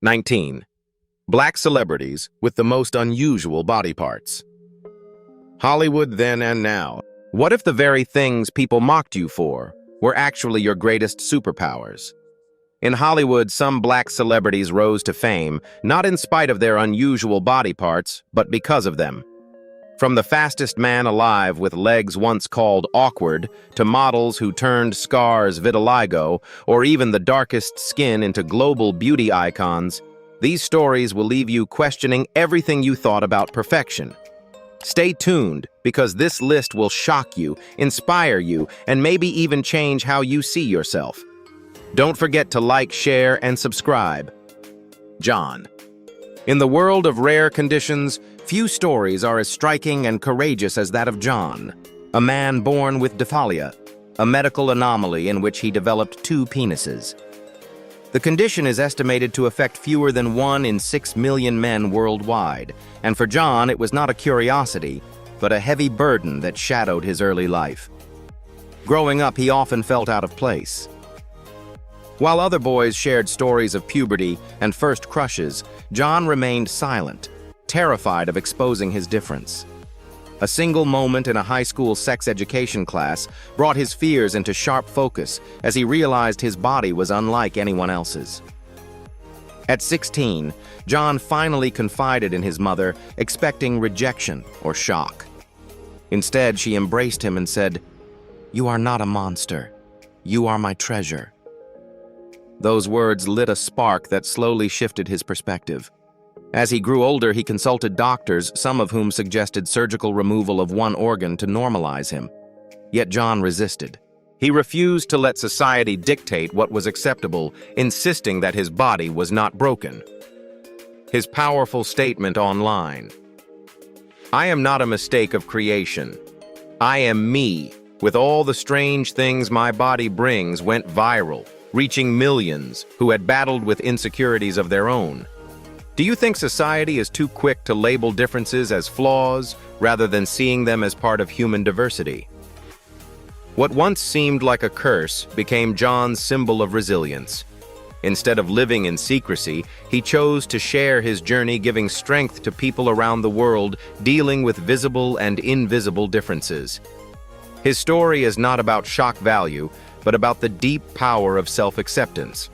19. Black celebrities with the most unusual body parts. Hollywood then and now. What if the very things people mocked you for were actually your greatest superpowers? In Hollywood, some black celebrities rose to fame, not in spite of their unusual body parts, but because of them. From the fastest man alive with legs once called awkward, to models who turned scars vitiligo, or even the darkest skin into global beauty icons, these stories will leave you questioning everything you thought about perfection. Stay tuned, because this list will shock you, inspire you, and maybe even change how you see yourself. Don't forget to like, share, and subscribe. John. In the world of rare conditions, few stories are as striking and courageous as that of John, a man born with diphalia, a medical anomaly in which he developed two penises. The condition is estimated to affect fewer than 1 in 6 million men worldwide, and for John it was not a curiosity, but a heavy burden that shadowed his early life. Growing up, he often felt out of place. While other boys shared stories of puberty and first crushes, John remained silent, terrified of exposing his difference. A single moment in a high school sex education class brought his fears into sharp focus as he realized his body was unlike anyone else's. At 16, John finally confided in his mother, expecting rejection or shock. Instead, she embraced him and said, "You are not a monster. You are my treasure." Those words lit a spark that slowly shifted his perspective. As he grew older, he consulted doctors, some of whom suggested surgical removal of one organ to normalize him. Yet John resisted. He refused to let society dictate what was acceptable, insisting that his body was not broken. His powerful statement online, "I am not a mistake of creation. I am me, with all the strange things my body brings," went viral, reaching millions who had battled with insecurities of their own. Do you think society is too quick to label differences as flaws rather than seeing them as part of human diversity? What once seemed like a curse became John's symbol of resilience. Instead of living in secrecy, he chose to share his journey, giving strength to people around the world dealing with visible and invisible differences. His story is not about shock value, but about the deep power of self-acceptance.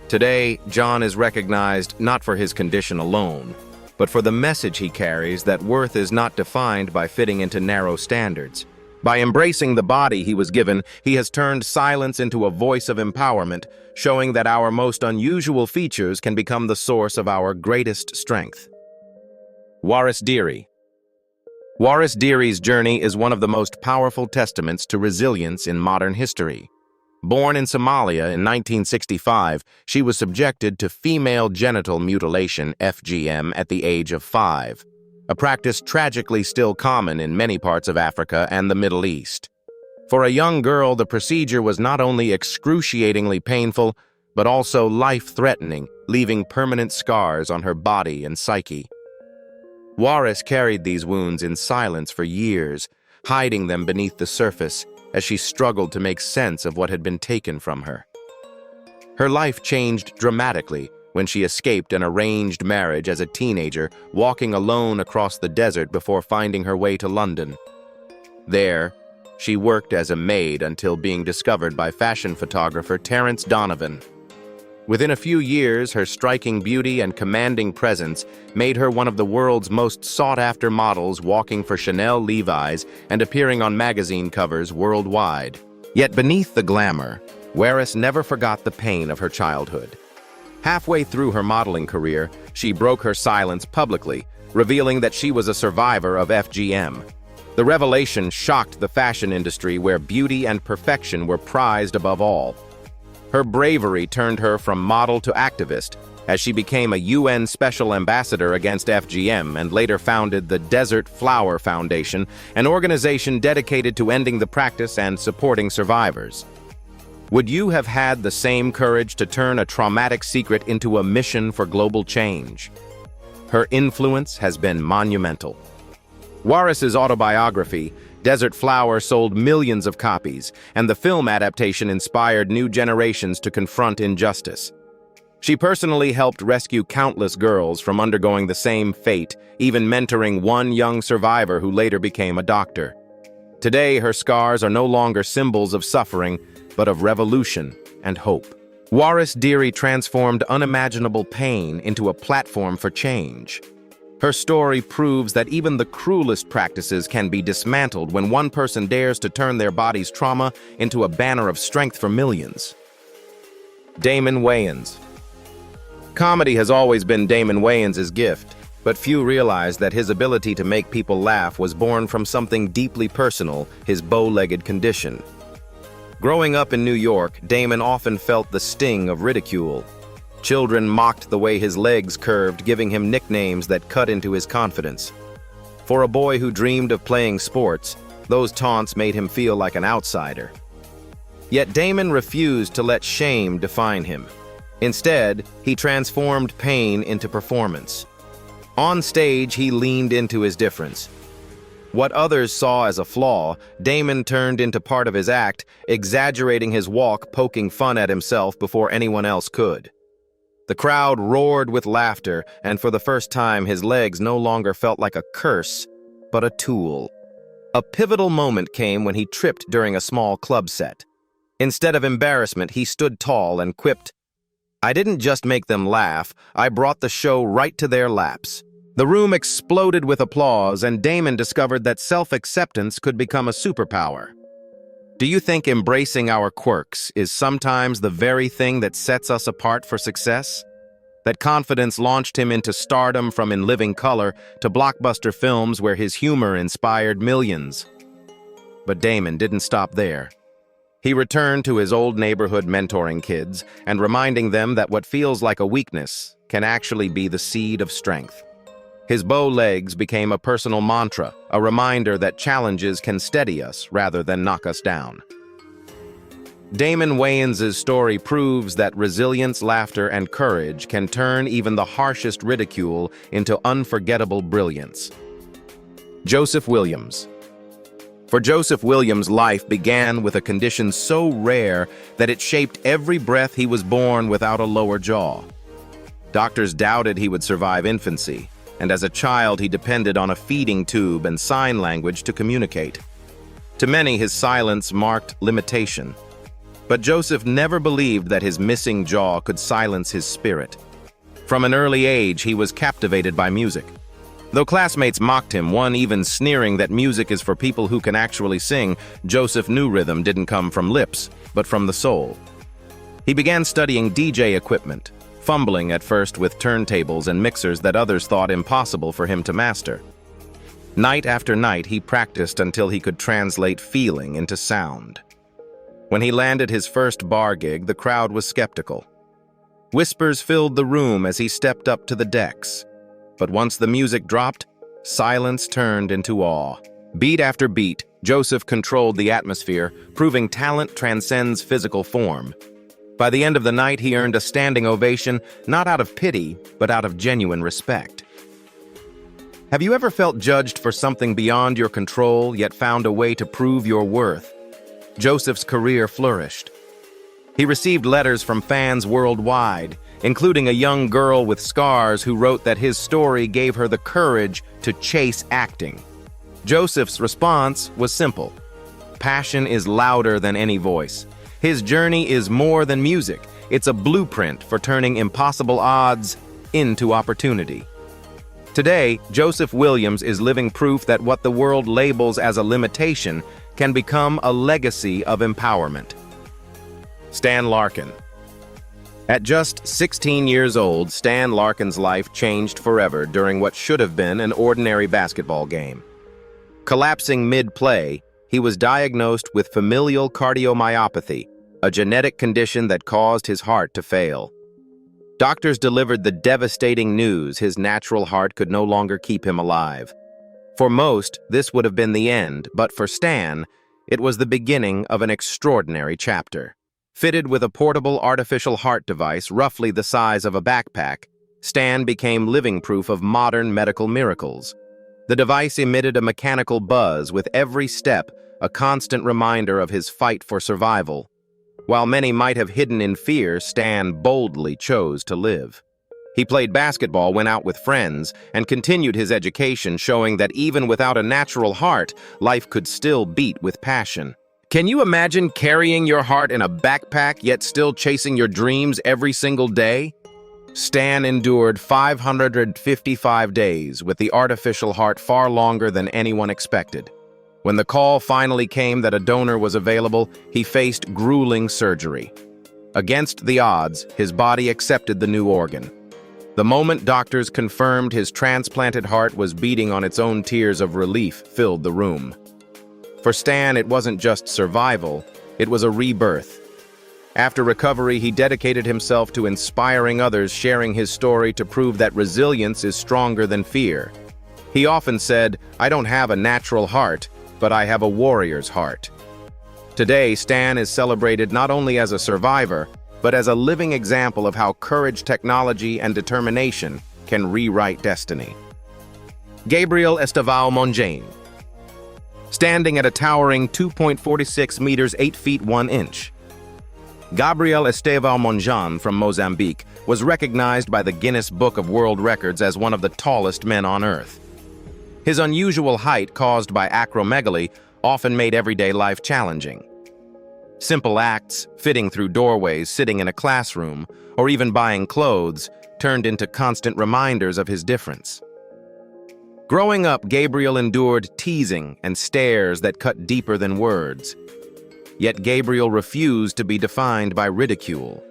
Today, John is recognized not for his condition alone, but for the message he carries that worth is not defined by fitting into narrow standards. By embracing the body he was given, he has turned silence into a voice of empowerment, showing that our most unusual features can become the source of our greatest strength. Waris Dirie. Waris Dirie's journey is one of the most powerful testaments to resilience in modern history. Born in Somalia in 1965, she was subjected to female genital mutilation (FGM) at the age of 5, a practice tragically still common in many parts of Africa and the Middle East. For a young girl, the procedure was not only excruciatingly painful, but also life-threatening, leaving permanent scars on her body and psyche. Waris carried these wounds in silence for years, hiding them beneath the surface, as she struggled to make sense of what had been taken from her. Her life changed dramatically when she escaped an arranged marriage as a teenager, walking alone across the desert before finding her way to London. There, she worked as a maid until being discovered by fashion photographer Terence Donovan. Within a few years, her striking beauty and commanding presence made her one of the world's most sought-after models, walking for Chanel, Levi's, and appearing on magazine covers worldwide. Yet beneath the glamour, Waris never forgot the pain of her childhood. Halfway through her modeling career, she broke her silence publicly, revealing that she was a survivor of FGM. The revelation shocked the fashion industry, where beauty and perfection were prized above all. Her bravery turned her from model to activist, as she became a UN Special Ambassador against FGM and later founded the Desert Flower Foundation, an organization dedicated to ending the practice and supporting survivors. Would you have had the same courage to turn a traumatic secret into a mission for global change? Her influence has been monumental. Waris's autobiography, Desert Flower, sold millions of copies, and the film adaptation inspired new generations to confront injustice. She personally helped rescue countless girls from undergoing the same fate, even mentoring one young survivor who later became a doctor. Today, her scars are no longer symbols of suffering, but of revolution and hope. Waris Dirie transformed unimaginable pain into a platform for change. Her story proves that even the cruelest practices can be dismantled when one person dares to turn their body's trauma into a banner of strength for millions. Damon Wayans. Comedy has always been Damon Wayans' gift, but few realize that his ability to make people laugh was born from something deeply personal, his bow-legged condition. Growing up in New York, Damon often felt the sting of ridicule. Children mocked the way his legs curved, giving him nicknames that cut into his confidence. For a boy who dreamed of playing sports, those taunts made him feel like an outsider. Yet Damon refused to let shame define him. Instead, he transformed pain into performance. On stage, he leaned into his difference. What others saw as a flaw, Damon turned into part of his act, exaggerating his walk, poking fun at himself before anyone else could. The crowd roared with laughter, and for the first time, his legs no longer felt like a curse, but a tool. A pivotal moment came when he tripped during a small club set. Instead of embarrassment, he stood tall and quipped, "I didn't just make them laugh, I brought the show right to their laps." The room exploded with applause, and Damon discovered that self-acceptance could become a superpower. Do you think embracing our quirks is sometimes the very thing that sets us apart for success? That confidence launched him into stardom, from In Living Color to blockbuster films where his humor inspired millions. But Damon didn't stop there. He returned to his old neighborhood, mentoring kids and reminding them that what feels like a weakness can actually be the seed of strength. His bow legs became a personal mantra, a reminder that challenges can steady us rather than knock us down. Damon Wayans' story proves that resilience, laughter, and courage can turn even the harshest ridicule into unforgettable brilliance. Joseph Williams. For Joseph Williams, life began with a condition so rare that it shaped every breath. He was born without a lower jaw. Doctors doubted he would survive infancy, and as a child he depended on a feeding tube and sign language to communicate. To many, his silence marked limitation. But Joseph never believed that his missing jaw could silence his spirit. From an early age, he was captivated by music. Though classmates mocked him, one even sneering that music is for people who can actually sing, Joseph knew rhythm didn't come from lips, but from the soul. He began studying DJ equipment, fumbling at first with turntables and mixers that others thought impossible for him to master. Night after night, he practiced until he could translate feeling into sound. When he landed his first bar gig, the crowd was skeptical. Whispers filled the room as he stepped up to the decks. But once the music dropped, silence turned into awe. Beat after beat, Joseph controlled the atmosphere, proving talent transcends physical form. By the end of the night, he earned a standing ovation, not out of pity, but out of genuine respect. Have you ever felt judged for something beyond your control, yet found a way to prove your worth? Joseph's career flourished. He received letters from fans worldwide, including a young girl with scars who wrote that his story gave her the courage to chase acting. Joseph's response was simple. Passion is louder than any voice. His journey is more than music. It's a blueprint for turning impossible odds into opportunity. Today, Joseph Williams is living proof that what the world labels as a limitation can become a legacy of empowerment. Stan Larkin. At just 16 years old, Stan Larkin's life changed forever during what should have been an ordinary basketball game. Collapsing mid-play, he was diagnosed with familial cardiomyopathy, a genetic condition that caused his heart to fail. Doctors delivered the devastating news his natural heart could no longer keep him alive. For most, this would have been the end, but for Stan, it was the beginning of an extraordinary chapter. Fitted with a portable artificial heart device roughly the size of a backpack, Stan became living proof of modern medical miracles. The device emitted a mechanical buzz with every step, a constant reminder of his fight for survival. While many might have hidden in fear, Stan boldly chose to live. He played basketball, went out with friends, and continued his education, showing that even without a natural heart, life could still beat with passion. Can you imagine carrying your heart in a backpack, yet still chasing your dreams every single day? Stan endured 555 days with the artificial heart, far longer than anyone expected. When the call finally came that a donor was available, he faced grueling surgery. Against the odds, his body accepted the new organ. The moment doctors confirmed his transplanted heart was beating on its own, tears of relief filled the room. For Stan, it wasn't just survival, it was a rebirth. After recovery, he dedicated himself to inspiring others, sharing his story to prove that resilience is stronger than fear. He often said, "I don't have a natural heart, but I have a warrior's heart." Today, Stan is celebrated not only as a survivor, but as a living example of how courage, technology, and determination can rewrite destiny. Gabriel Estevão Monjane. Standing at a towering 2.46 meters 8 feet 1 inch. Gabriel Estevão Monjane from Mozambique was recognized by the Guinness Book of World Records as one of the tallest men on Earth. His unusual height, caused by acromegaly, often made everyday life challenging. Simple acts, fitting through doorways, sitting in a classroom, or even buying clothes, turned into constant reminders of his difference. Growing up, Gabriel endured teasing and stares that cut deeper than words. Yet Gabriel refused to be defined by ridicule.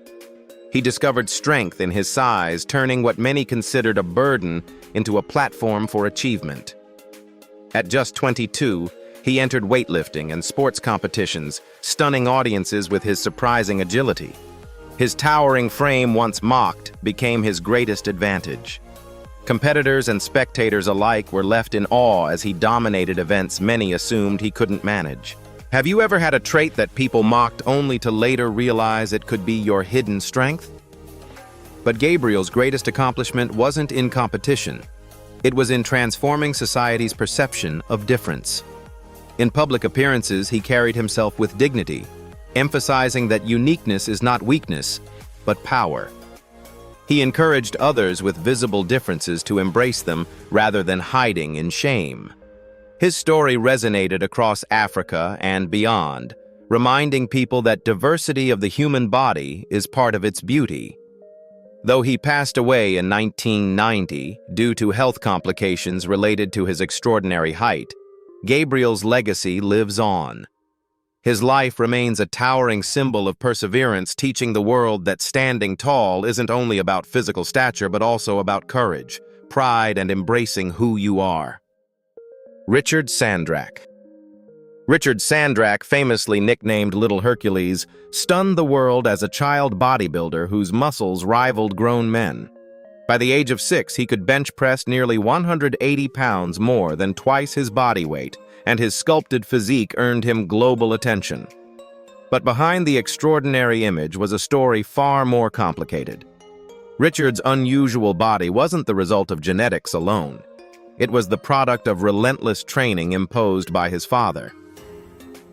He discovered strength in his size, turning what many considered a burden into a platform for achievement. At just 22, he entered weightlifting and sports competitions, stunning audiences with his surprising agility. His towering frame, once mocked, became his greatest advantage. Competitors and spectators alike were left in awe as he dominated events many assumed he couldn't manage. Have you ever had a trait that people mocked only to later realize it could be your hidden strength? But Gabriel's greatest accomplishment wasn't in competition. It was in transforming society's perception of difference. In public appearances, he carried himself with dignity, emphasizing that uniqueness is not weakness, but power. He encouraged others with visible differences to embrace them rather than hiding in shame. His story resonated across Africa and beyond, reminding people that diversity of the human body is part of its beauty. Though he passed away in 1990 due to health complications related to his extraordinary height, Gabriel's legacy lives on. His life remains a towering symbol of perseverance, teaching the world that standing tall isn't only about physical stature but also about courage, pride, and embracing who you are. Richard Sandrak. Richard Sandrak, famously nicknamed Little Hercules, stunned the world as a child bodybuilder whose muscles rivaled grown men. By the age of 6, he could bench press nearly 180 pounds, more than twice his body weight, and his sculpted physique earned him global attention. But behind the extraordinary image was a story far more complicated. Richard's unusual body wasn't the result of genetics alone. It was the product of relentless training imposed by his father.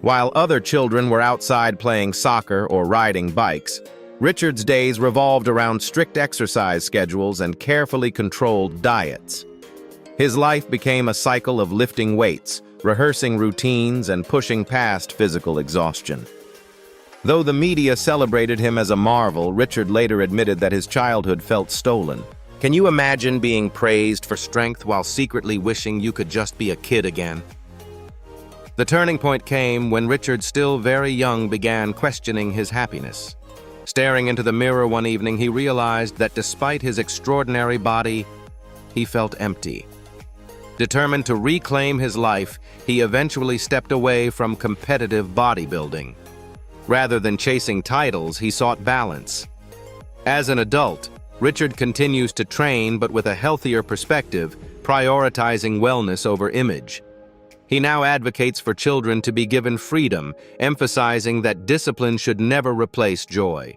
While other children were outside playing soccer or riding bikes, Richard's days revolved around strict exercise schedules and carefully controlled diets. His life became a cycle of lifting weights, rehearsing routines, and pushing past physical exhaustion. Though the media celebrated him as a marvel, Richard later admitted that his childhood felt stolen. Can you imagine being praised for strength while secretly wishing you could just be a kid again? The turning point came when Richard, still very young, began questioning his happiness. Staring into the mirror one evening, he realized that despite his extraordinary body, he felt empty. Determined to reclaim his life, he eventually stepped away from competitive bodybuilding. Rather than chasing titles, he sought balance. As an adult, Richard continues to train, but with a healthier perspective, prioritizing wellness over image. He now advocates for children to be given freedom, emphasizing that discipline should never replace joy.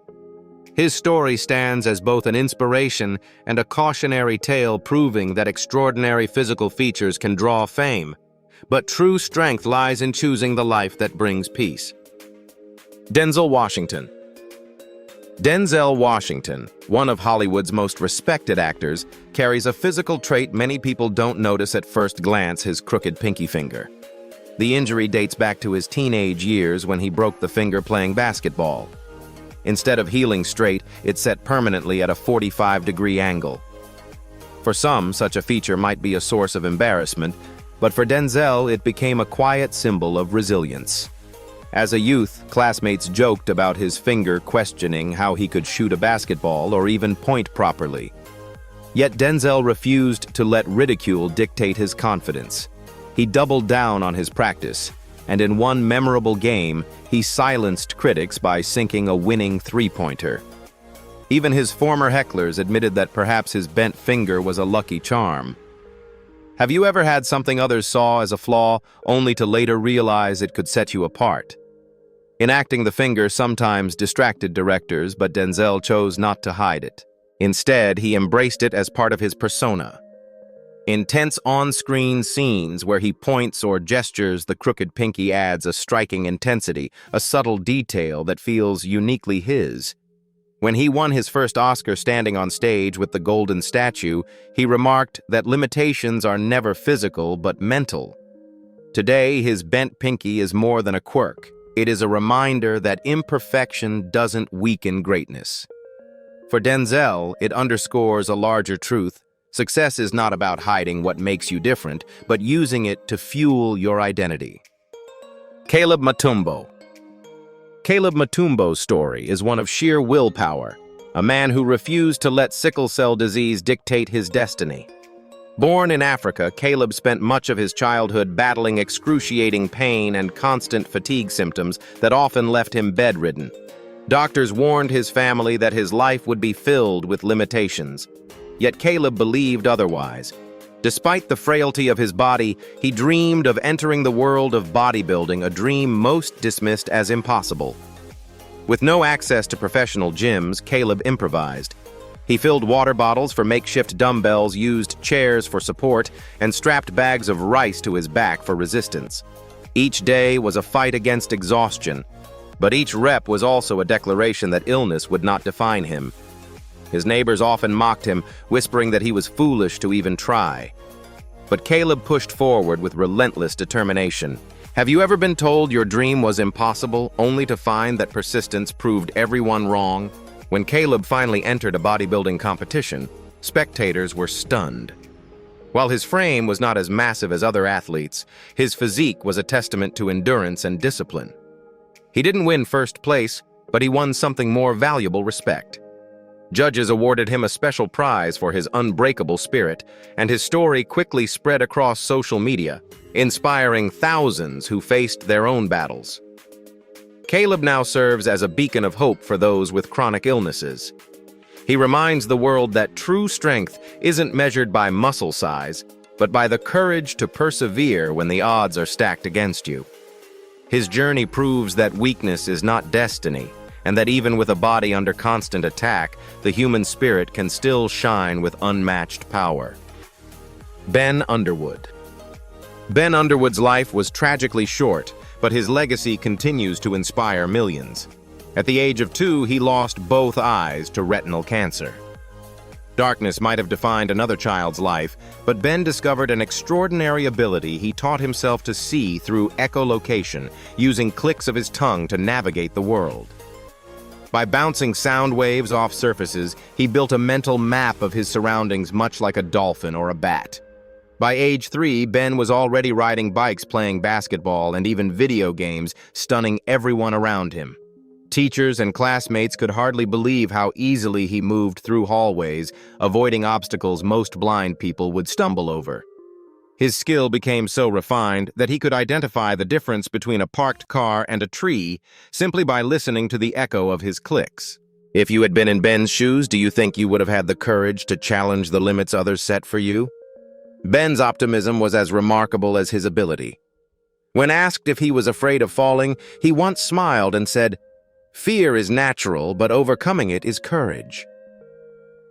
His story stands as both an inspiration and a cautionary tale, proving that extraordinary physical features can draw fame, but true strength lies in choosing the life that brings peace. Denzel Washington. Denzel Washington, one of Hollywood's most respected actors, carries a physical trait many people don't notice at first glance: his crooked pinky finger. The injury dates back to his teenage years when he broke the finger playing basketball. Instead of healing straight, it set permanently at a 45-degree angle. For some, such a feature might be a source of embarrassment, but for Denzel, it became a quiet symbol of resilience. As a youth, classmates joked about his finger, questioning how he could shoot a basketball or even point properly. Yet Denzel refused to let ridicule dictate his confidence. He doubled down on his practice, and in one memorable game, he silenced critics by sinking a winning three-pointer. Even his former hecklers admitted that perhaps his bent finger was a lucky charm. Have you ever had something others saw as a flaw, only to later realize it could set you apart? Enacting the finger sometimes distracted directors, but Denzel chose not to hide it. Instead, he embraced it as part of his persona. In tense on-screen scenes where he points or gestures, the crooked pinky adds a striking intensity, a subtle detail that feels uniquely his. When he won his first Oscar standing on stage with the golden statue, he remarked that limitations are never physical but mental. Today, his bent pinky is more than a quirk. It is a reminder that imperfection doesn't weaken greatness. For Denzel, it underscores a larger truth. Success is not about hiding what makes you different, but using it to fuel your identity. Caleb Mutombo. Caleb Mutombo's story is one of sheer willpower, a man who refused to let sickle cell disease dictate his destiny. Born in Africa, Caleb spent much of his childhood battling excruciating pain and constant fatigue symptoms that often left him bedridden. Doctors warned his family that his life would be filled with limitations. Yet Caleb believed otherwise. Despite the frailty of his body, he dreamed of entering the world of bodybuilding, a dream most dismissed as impossible. With no access to professional gyms, Caleb improvised. He filled water bottles for makeshift dumbbells, used chairs for support, and strapped bags of rice to his back for resistance. Each day was a fight against exhaustion, but each rep was also a declaration that illness would not define him. His neighbors often mocked him, whispering that he was foolish to even try. But Caleb pushed forward with relentless determination. Have you ever been told your dream was impossible, only to find that persistence proved everyone wrong? When Caleb finally entered a bodybuilding competition, spectators were stunned. While his frame was not as massive as other athletes, his physique was a testament to endurance and discipline. He didn't win first place, but he won something more valuable: respect. Judges awarded him a special prize for his unbreakable spirit, and his story quickly spread across social media, inspiring thousands who faced their own battles. Caleb now serves as a beacon of hope for those with chronic illnesses. He reminds the world that true strength isn't measured by muscle size, but by the courage to persevere when the odds are stacked against you. His journey proves that weakness is not destiny, and that even with a body under constant attack, the human spirit can still shine with unmatched power. Ben Underwood. Ben Underwood's life was tragically short, but his legacy continues to inspire millions. At the age of 2, he lost both eyes to retinal cancer. Darkness might have defined another child's life, but Ben discovered an extraordinary ability. He taught himself to see through echolocation, using clicks of his tongue to navigate the world. By bouncing sound waves off surfaces, he built a mental map of his surroundings, much like a dolphin or a bat. By age 3, Ben was already riding bikes, playing basketball, and even video games, stunning everyone around him. Teachers and classmates could hardly believe how easily he moved through hallways, avoiding obstacles most blind people would stumble over. His skill became so refined that he could identify the difference between a parked car and a tree simply by listening to the echo of his clicks. If you had been in Ben's shoes, do you think you would have had the courage to challenge the limits others set for you? Ben's optimism was as remarkable as his ability. When asked if he was afraid of falling, he once smiled and said, "Fear is natural, but overcoming it is courage."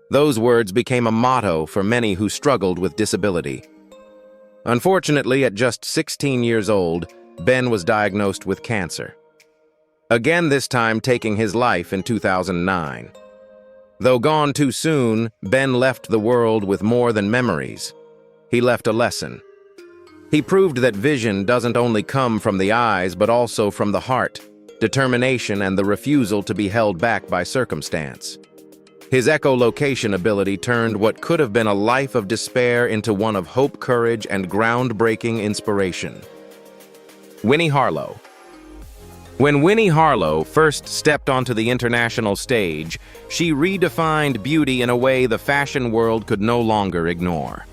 Those words became a motto for many who struggled with disability. Unfortunately, at just 16 years old, Ben was diagnosed with cancer. again this time taking his life in 2009. Though gone too soon, Ben left the world with more than memories. He left a lesson. He proved that vision doesn't only come from the eyes but also from the heart, determination, and the refusal to be held back by circumstance. His echolocation ability turned what could have been a life of despair into one of hope, courage, and groundbreaking inspiration. Winnie Harlow. When Winnie Harlow first stepped onto the international stage, she redefined beauty in a way the fashion world could no longer ignore.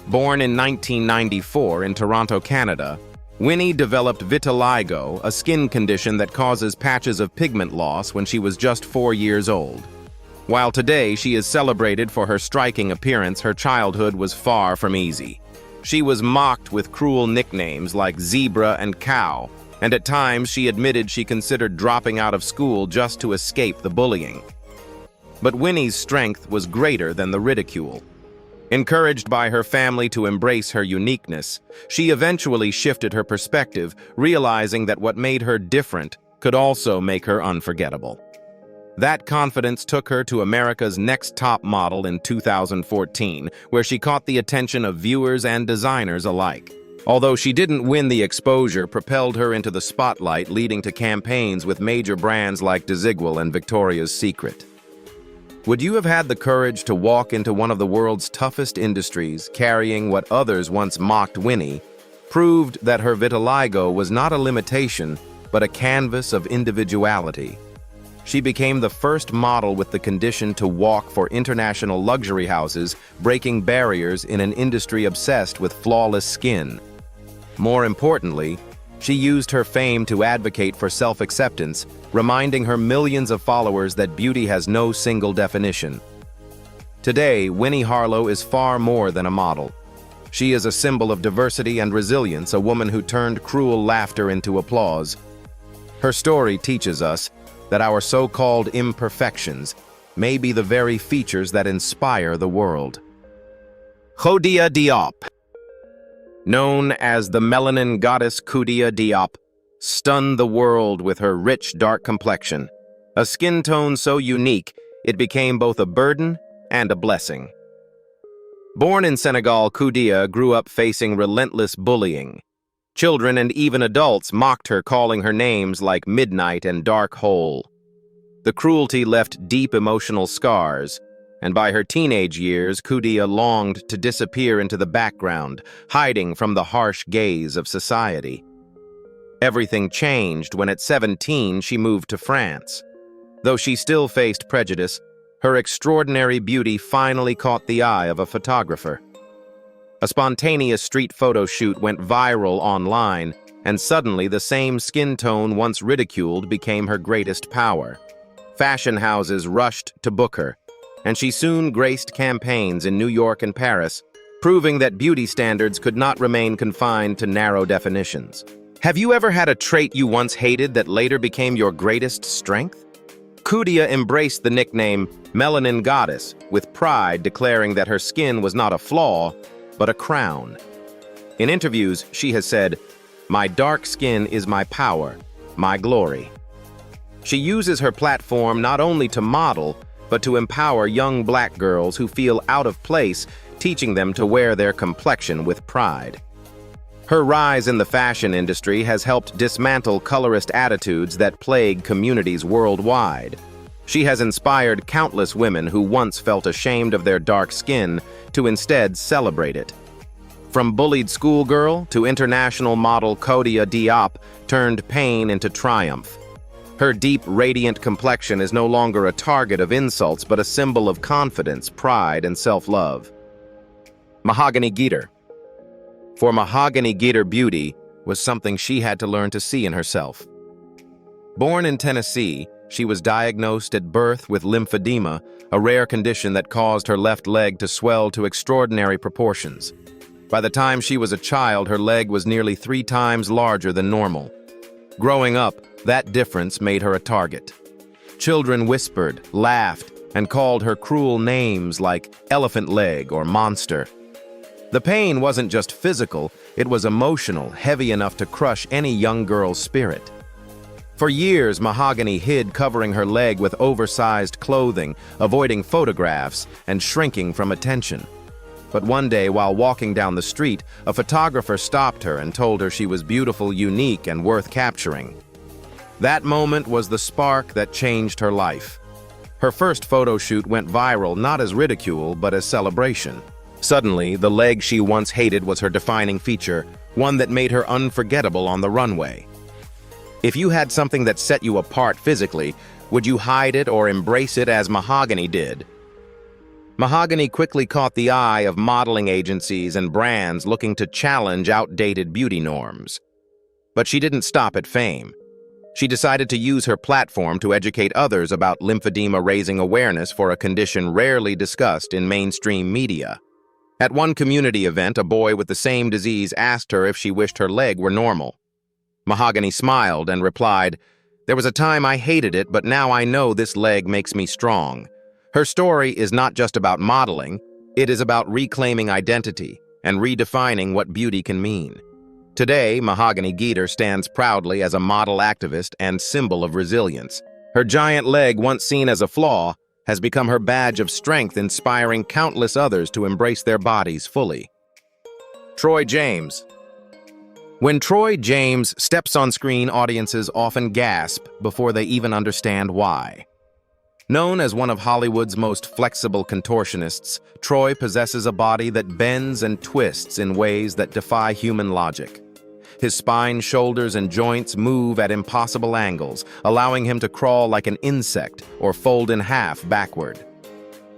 Born in 1994 in Toronto, Canada, Winnie developed vitiligo, a skin condition that causes patches of pigment loss when she was just 4 years old. While today she is celebrated for her striking appearance, her childhood was far from easy. She was mocked with cruel nicknames like Zebra and Cow, and at times she admitted she considered dropping out of school just to escape the bullying. But Winnie's strength was greater than the ridicule. Encouraged by her family to embrace her uniqueness, she eventually shifted her perspective, realizing that what made her different could also make her unforgettable. That confidence took her to America's Next Top Model in 2014, where she caught the attention of viewers and designers alike. Although she didn't win, the exposure propelled her into the spotlight, leading to campaigns with major brands like Desigual and Victoria's Secret. Would you have had the courage to walk into one of the world's toughest industries, carrying what others once mocked? Winnie proved that her vitiligo was not a limitation, but a canvas of individuality. She became the first model with the condition to walk for international luxury houses, breaking barriers in an industry obsessed with flawless skin. More importantly, she used her fame to advocate for self-acceptance, reminding her millions of followers that beauty has no single definition. Today, Winnie Harlow is far more than a model. She is a symbol of diversity and resilience, a woman who turned cruel laughter into applause. Her story teaches us that our so-called imperfections may be the very features that inspire the world. Koudia Diop. Known as the melanin goddess, Koudia Diop stunned the world with her rich, dark complexion, a skin tone so unique it became both a burden and a blessing. Born in Senegal, Koudia grew up facing relentless bullying. Children and even adults mocked her, calling her names like Midnight and Dark Hole. The cruelty left deep emotional scars, and by her teenage years, Koudia longed to disappear into the background, hiding from the harsh gaze of society. Everything changed when at 17 she moved to France. Though she still faced prejudice, her extraordinary beauty finally caught the eye of a photographer. A spontaneous street photo shoot went viral online, and suddenly the same skin tone once ridiculed became her greatest power. Fashion houses rushed to book her, and she soon graced campaigns in New York and Paris, proving that beauty standards could not remain confined to narrow definitions. Have you ever had a trait you once hated that later became your greatest strength? Koudia embraced the nickname Melanin Goddess with pride, declaring that her skin was not a flaw, but a crown. In interviews, she has said, "My dark skin is my power, my glory." She uses her platform not only to model, but to empower young black girls who feel out of place, teaching them to wear their complexion with pride. Her rise in the fashion industry has helped dismantle colorist attitudes that plague communities worldwide. She has inspired countless women who once felt ashamed of their dark skin to instead celebrate it. From bullied schoolgirl to international model, Koudia Diop turned pain into triumph. Her deep, radiant complexion is no longer a target of insults, but a symbol of confidence, pride, and self-love. Mahogany Geeter. For Mahogany Geeter, beauty was something she had to learn to see in herself. Born in Tennessee, she was diagnosed at birth with lymphedema, a rare condition that caused her left leg to swell to extraordinary proportions. By the time she was a child, her leg was nearly 3 times larger than normal. Growing up, that difference made her a target. Children whispered, laughed, and called her cruel names like elephant leg or monster. The pain wasn't just physical, it was emotional, heavy enough to crush any young girl's spirit. For years, Mahogany hid, covering her leg with oversized clothing, avoiding photographs and shrinking from attention. But one day, while walking down the street, a photographer stopped her and told her she was beautiful, unique, and worth capturing. That moment was the spark that changed her life. Her first photo shoot went viral, not as ridicule, but as celebration. Suddenly, the leg she once hated was her defining feature, one that made her unforgettable on the runway. If you had something that set you apart physically, would you hide it or embrace it as Mahogany did? Mahogany quickly caught the eye of modeling agencies and brands looking to challenge outdated beauty norms. But she didn't stop at fame. She decided to use her platform to educate others about lymphedema, raising awareness for a condition rarely discussed in mainstream media. At one community event, a boy with the same disease asked her if she wished her leg were normal. Mahogany smiled and replied, "There was a time I hated it, but now I know this leg makes me strong." Her story is not just about modeling, it is about reclaiming identity and redefining what beauty can mean. Today, Mahogany Geeter stands proudly as a model activist and symbol of resilience. Her giant leg, once seen as a flaw, has become her badge of strength, inspiring countless others to embrace their bodies fully. Troy James. When Troy James steps on screen, audiences often gasp before they even understand why. Known as one of Hollywood's most flexible contortionists, Troy possesses a body that bends and twists in ways that defy human logic. His spine, shoulders, and joints move at impossible angles, allowing him to crawl like an insect or fold in half backward.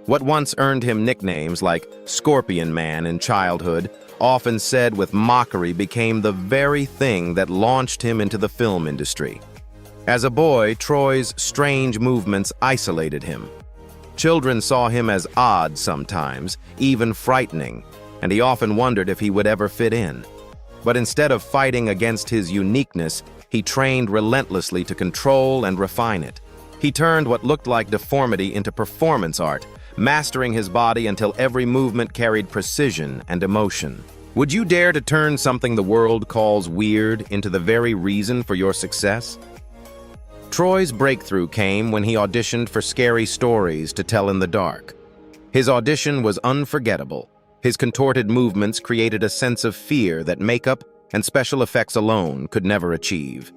What once earned him nicknames like Scorpion Man in childhood, often said with mockery, became the very thing that launched him into the film industry. As a boy, Troy's strange movements isolated him. Children saw him as odd sometimes, even frightening, and he often wondered if he would ever fit in. But instead of fighting against his uniqueness, he trained relentlessly to control and refine it. He turned what looked like deformity into performance art, mastering his body until every movement carried precision and emotion. Would you dare to turn something the world calls weird into the very reason for your success? Troy's breakthrough came when he auditioned for Scary Stories to Tell in the Dark. His audition was unforgettable. His contorted movements created a sense of fear that makeup and special effects alone could never achieve.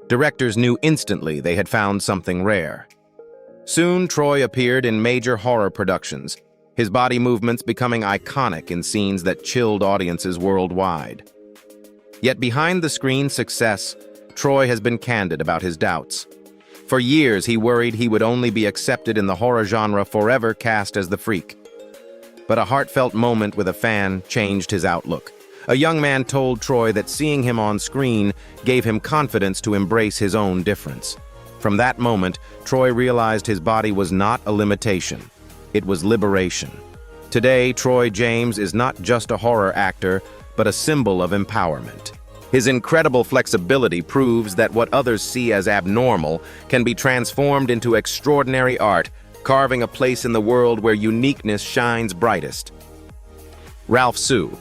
Directors knew instantly they had found something rare. Soon, Troy appeared in major horror productions, his body movements becoming iconic in scenes that chilled audiences worldwide. Yet behind the screen success, Troy has been candid about his doubts. For years, he worried he would only be accepted in the horror genre, forever cast as the freak. But a heartfelt moment with a fan changed his outlook. A young man told Troy that seeing him on screen gave him confidence to embrace his own difference. From that moment, Troy realized his body was not a limitation. It was liberation. Today, Troy James is not just a horror actor, but a symbol of empowerment. His incredible flexibility proves that what others see as abnormal can be transformed into extraordinary art, carving a place in the world where uniqueness shines brightest. Ralph Su.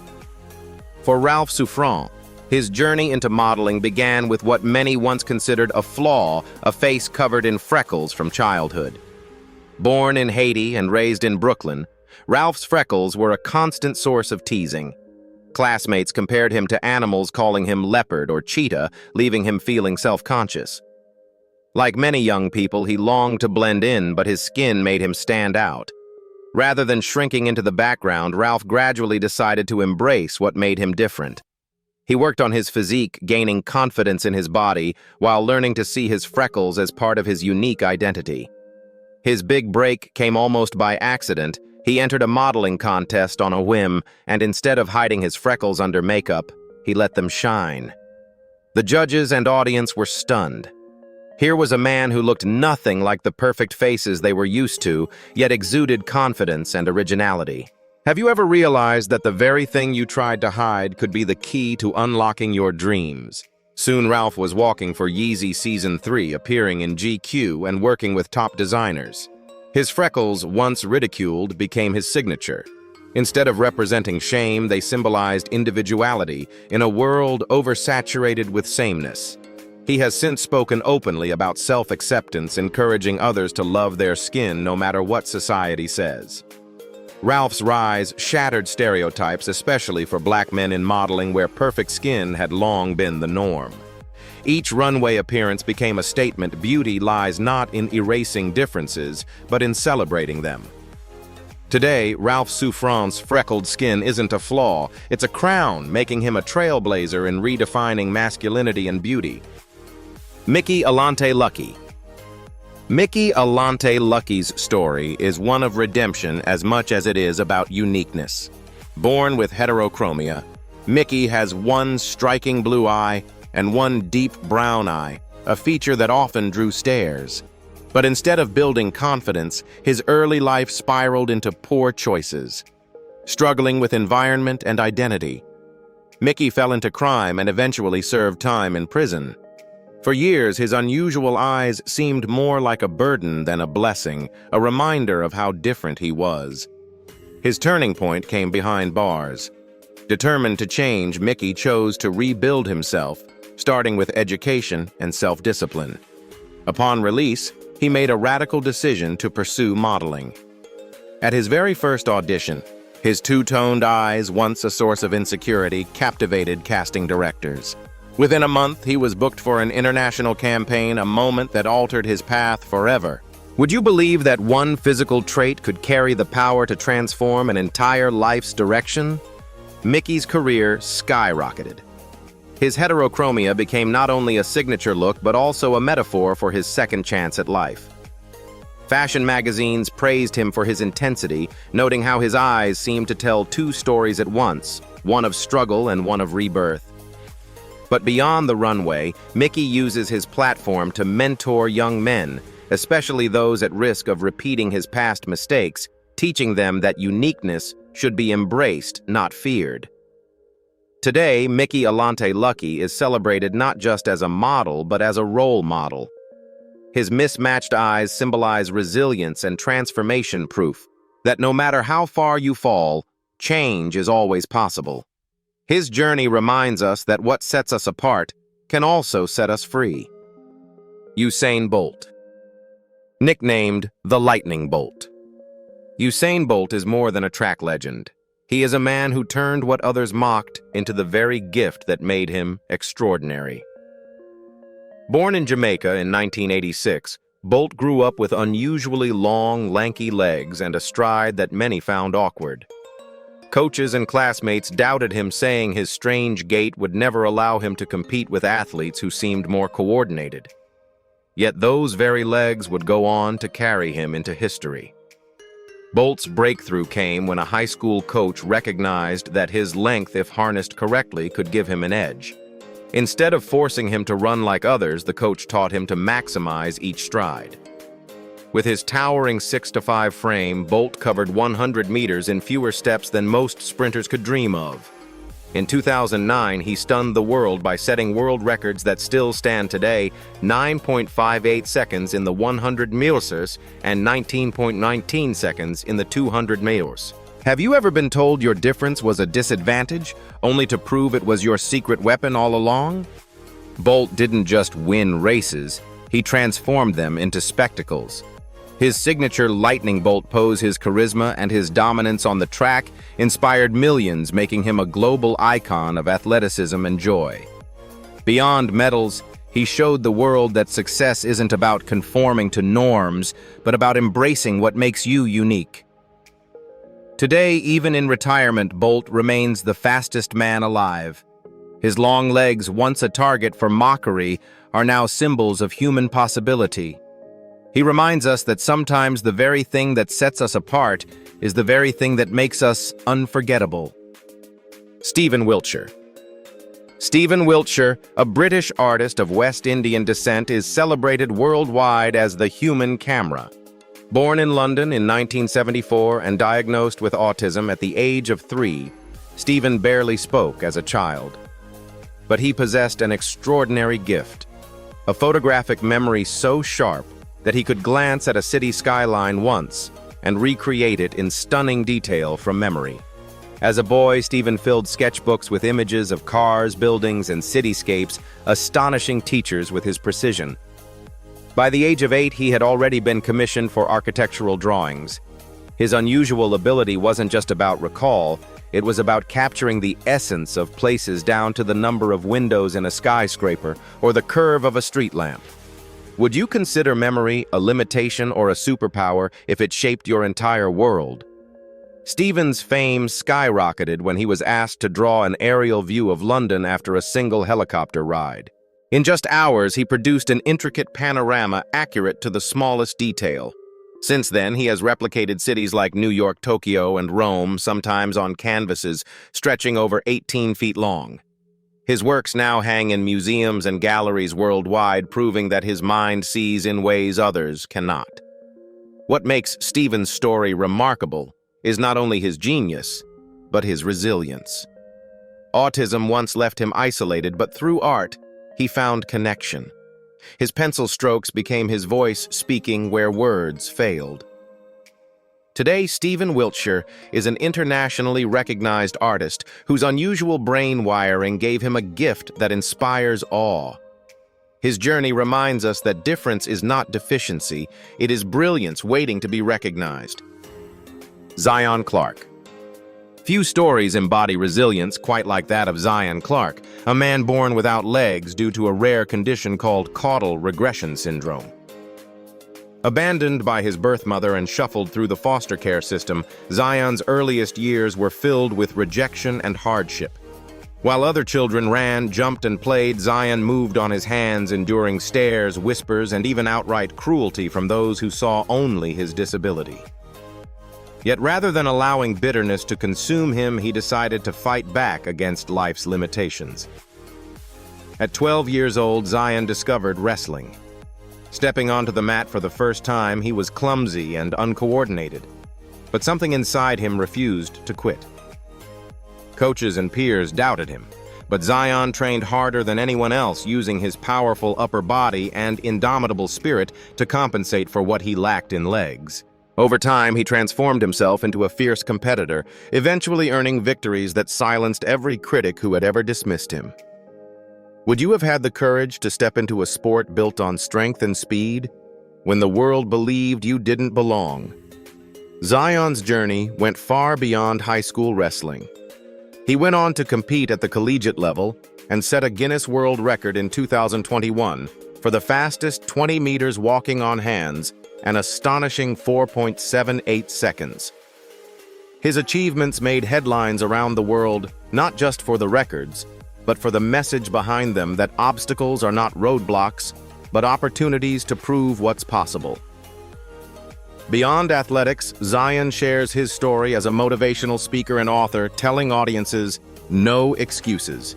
For Ralph Souffrant, his journey into modeling began with what many once considered a flaw, a face covered in freckles from childhood. Born in Haiti and raised in Brooklyn, Ralph's freckles were a constant source of teasing. Classmates compared him to animals, calling him leopard or cheetah, leaving him feeling self-conscious. Like many young people, he longed to blend in, but his skin made him stand out. Rather than shrinking into the background, Ralph gradually decided to embrace what made him different. He worked on his physique, gaining confidence in his body, while learning to see his freckles as part of his unique identity. His big break came almost by accident. He entered a modeling contest on a whim, and instead of hiding his freckles under makeup, he let them shine. The judges and audience were stunned. Here was a man who looked nothing like the perfect faces they were used to, yet exuded confidence and originality. Have you ever realized that the very thing you tried to hide could be the key to unlocking your dreams? Soon Ralph was walking for Yeezy Season 3, appearing in GQ and working with top designers. His freckles, once ridiculed, became his signature. Instead of representing shame, they symbolized individuality in a world oversaturated with sameness. He has since spoken openly about self-acceptance, encouraging others to love their skin no matter what society says. Ralph's rise shattered stereotypes, especially for black men in modeling where perfect skin had long been the norm. Each runway appearance became a statement beauty lies not in erasing differences, but in celebrating them. Today, Ralph Souffrant's freckled skin isn't a flaw, it's a crown, making him a trailblazer in redefining masculinity and beauty. Mickey Alante Lucky. Mickey Alante Lucky's story is one of redemption as much as it is about uniqueness. Born with heterochromia, Mickey has one striking blue eye and one deep brown eye, a feature that often drew stares. But instead of building confidence, his early life spiraled into poor choices. Struggling with environment and identity, Mickey fell into crime and eventually served time in prison. For years, his unusual eyes seemed more like a burden than a blessing, a reminder of how different he was. His turning point came behind bars. Determined to change, Mickey chose to rebuild himself, starting with education and self-discipline. Upon release, he made a radical decision to pursue modeling. At his very first audition, his two-toned eyes, once a source of insecurity, captivated casting directors. Within a month, he was booked for an international campaign, a moment that altered his path forever. Would you believe that one physical trait could carry the power to transform an entire life's direction? Mickey's career skyrocketed. His heterochromia became not only a signature look but also a metaphor for his second chance at life. Fashion magazines praised him for his intensity, noting how his eyes seemed to tell two stories at once, one of struggle and one of rebirth. But beyond the runway, Mickey uses his platform to mentor young men, especially those at risk of repeating his past mistakes, teaching them that uniqueness should be embraced, not feared. Today, Mickey Alante Lucky is celebrated not just as a model, but as a role model. His mismatched eyes symbolize resilience and transformation, proof that no matter how far you fall, change is always possible. His journey reminds us that what sets us apart can also set us free. Usain Bolt. Nicknamed the Lightning Bolt. Usain Bolt is more than a track legend. He is a man who turned what others mocked into the very gift that made him extraordinary. Born in Jamaica in 1986, Bolt grew up with unusually long, lanky legs and a stride that many found awkward. Coaches and classmates doubted him, saying his strange gait would never allow him to compete with athletes who seemed more coordinated. Yet those very legs would go on to carry him into history. Bolt's breakthrough came when a high school coach recognized that his length, if harnessed correctly, could give him an edge. Instead of forcing him to run like others, the coach taught him to maximize each stride. With his towering 6'5" frame, Bolt covered 100 meters in fewer steps than most sprinters could dream of. In 2009, he stunned the world by setting world records that still stand today: 9.58 seconds in the 100 meters and 19.19 seconds in the 200 meters. Have you ever been told your difference was a disadvantage, only to prove it was your secret weapon all along? Bolt didn't just win races, he transformed them into spectacles. His signature lightning bolt pose, his charisma, and his dominance on the track inspired millions, making him a global icon of athleticism and joy. Beyond medals, he showed the world that success isn't about conforming to norms, but about embracing what makes you unique. Today, even in retirement, Bolt remains the fastest man alive. His long legs, once a target for mockery, are now symbols of human possibility. He reminds us that sometimes the very thing that sets us apart is the very thing that makes us unforgettable. Stephen Wiltshire. Stephen Wiltshire, a British artist of West Indian descent, is celebrated worldwide as the human camera. Born in London in 1974 and diagnosed with autism at the age of 3, Stephen barely spoke as a child. But he possessed an extraordinary gift, a photographic memory so sharp that he could glance at a city skyline once and recreate it in stunning detail from memory. As a boy, Stephen filled sketchbooks with images of cars, buildings, and cityscapes, astonishing teachers with his precision. By the age of 8, he had already been commissioned for architectural drawings. His unusual ability wasn't just about recall, it was about capturing the essence of places down to the number of windows in a skyscraper or the curve of a street lamp. Would you consider memory a limitation or a superpower if it shaped your entire world? Stephen's fame skyrocketed when he was asked to draw an aerial view of London after a single helicopter ride. In just hours, he produced an intricate panorama accurate to the smallest detail. Since then, he has replicated cities like New York, Tokyo, and Rome, sometimes on canvases stretching over 18 feet long. His works now hang in museums and galleries worldwide, proving that his mind sees in ways others cannot. What makes Stephen's story remarkable is not only his genius, but his resilience. Autism once left him isolated, but through art, he found connection. His pencil strokes became his voice speaking where words failed. Today, Stephen Wiltshire is an internationally recognized artist whose unusual brain wiring gave him a gift that inspires awe. His journey reminds us that difference is not deficiency, it is brilliance waiting to be recognized. Zion Clark. Few stories embody resilience quite like that of Zion Clark, a man born without legs due to a rare condition called caudal regression syndrome. Abandoned by his birth mother and shuffled through the foster care system, Zion's earliest years were filled with rejection and hardship. While other children ran, jumped, and played, Zion moved on his hands, enduring stares, whispers, and even outright cruelty from those who saw only his disability. Yet rather than allowing bitterness to consume him, he decided to fight back against life's limitations. At 12 years old, Zion discovered wrestling. Stepping onto the mat for the first time, he was clumsy and uncoordinated, but something inside him refused to quit. Coaches and peers doubted him, but Zion trained harder than anyone else, using his powerful upper body and indomitable spirit to compensate for what he lacked in legs. Over time, he transformed himself into a fierce competitor, eventually earning victories that silenced every critic who had ever dismissed him. Would you have had the courage to step into a sport built on strength and speed, when the world believed you didn't belong? Zion's journey went far beyond high school wrestling. He went on to compete at the collegiate level and set a Guinness World Record in 2021 for the fastest 20 meters walking on hands, an astonishing 4.78 seconds. His achievements made headlines around the world, not just for the records, but for the message behind them that obstacles are not roadblocks, but opportunities to prove what's possible. Beyond athletics, Zion shares his story as a motivational speaker and author, telling audiences, no excuses.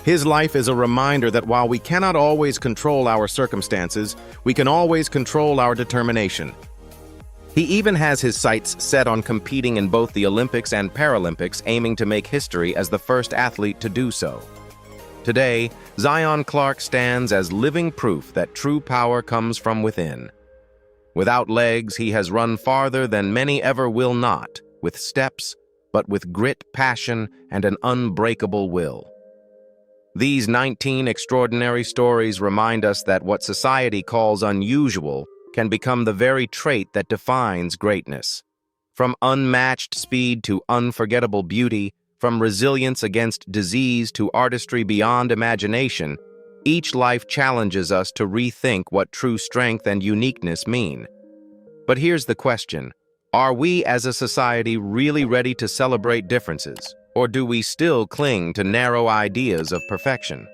His life is a reminder that while we cannot always control our circumstances, we can always control our determination. He even has his sights set on competing in both the Olympics and Paralympics, aiming to make history as the first athlete to do so. Today, Zion Clark stands as living proof that true power comes from within. Without legs, he has run farther than many ever will not, with steps, but with grit, passion, and an unbreakable will. These 19 extraordinary stories remind us that what society calls unusual can become the very trait that defines greatness. From unmatched speed to unforgettable beauty, from resilience against disease to artistry beyond imagination, each life challenges us to rethink what true strength and uniqueness mean. But here's the question: are we as a society really ready to celebrate differences? Or do we still cling to narrow ideas of perfection?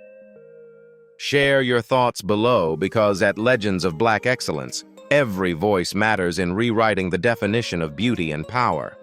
Share your thoughts below, because at Legends of Black Excellence, every voice matters in rewriting the definition of beauty and power.